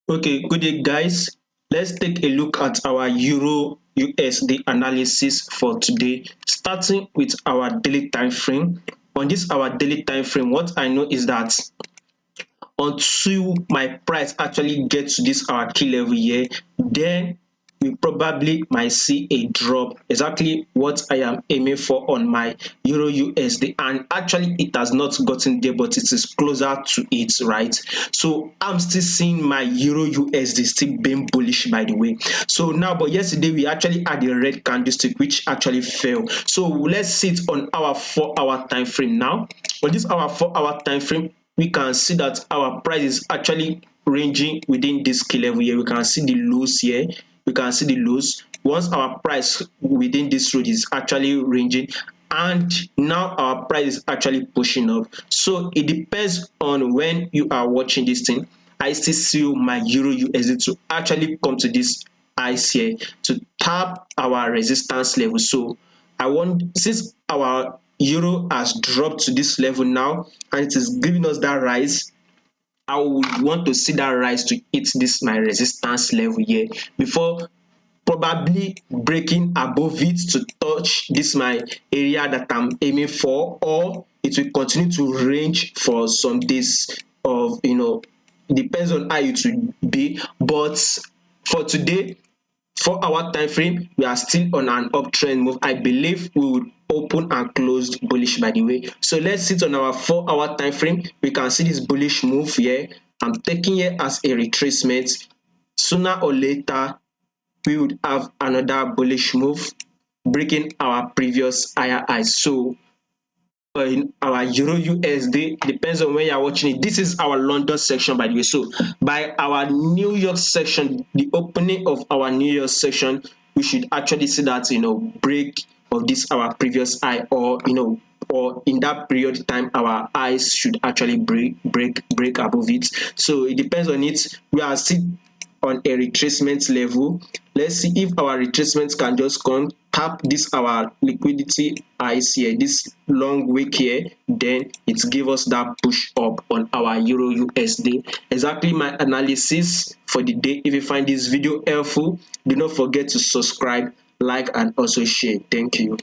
Okay, good day, guys. Let's take a look at our Euro USD analysis for today, starting with our daily time frame. On this our daily time frame, what I know is that until my price actually gets to this our key level here, then we probably might see a drop, exactly what I am aiming for on my Euro USD. And actually it has not gotten there, but it is closer to it, right? So I'm still seeing my Euro USD still being bullish, by the way. So now, but yesterday we actually had a red candlestick which actually fell. So let's see it on our 4 hour time frame now. On this our 4 hour time frame, we can see that our price is actually ranging within this key level here. We can see the lows here. We can see the lows. Once our price within this road is actually ranging, and now our price is actually pushing up. So it depends on when you are watching this thing. I still see my Euro USD to actually come to this highs here to tap our resistance level. So I want, since our euro has dropped to this level now and it is giving us that rise, I would want to see that rise to hit this my resistance level here before probably breaking above it to touch this my area that I'm aiming for, or it will continue to range for some days of, depends on how it will be. But for today, 4 hour time frame, we are still on an uptrend move. I believe we would open and closed bullish, by the way. So let's sit on our 4 hour time frame. We can see this bullish move here. I'm taking it as a retracement. Sooner or later, we would have another bullish move, breaking our previous higher highs. So in our Euro USD, depends on when you're watching it. This is our London section, by the way. So by our New York section, the opening of our New York section, we should actually see that, break of this our previous high, or or in that period of time our highs should actually break above it. So it depends on it. We are still on a retracement level. Let's see if our retracement can just come tap this our liquidity highs here, this long wick here, then it give us that push up on our Euro USD. Exactly my analysis for the day. If you find this video helpful, do not forget to subscribe, like, and also share. Thank you.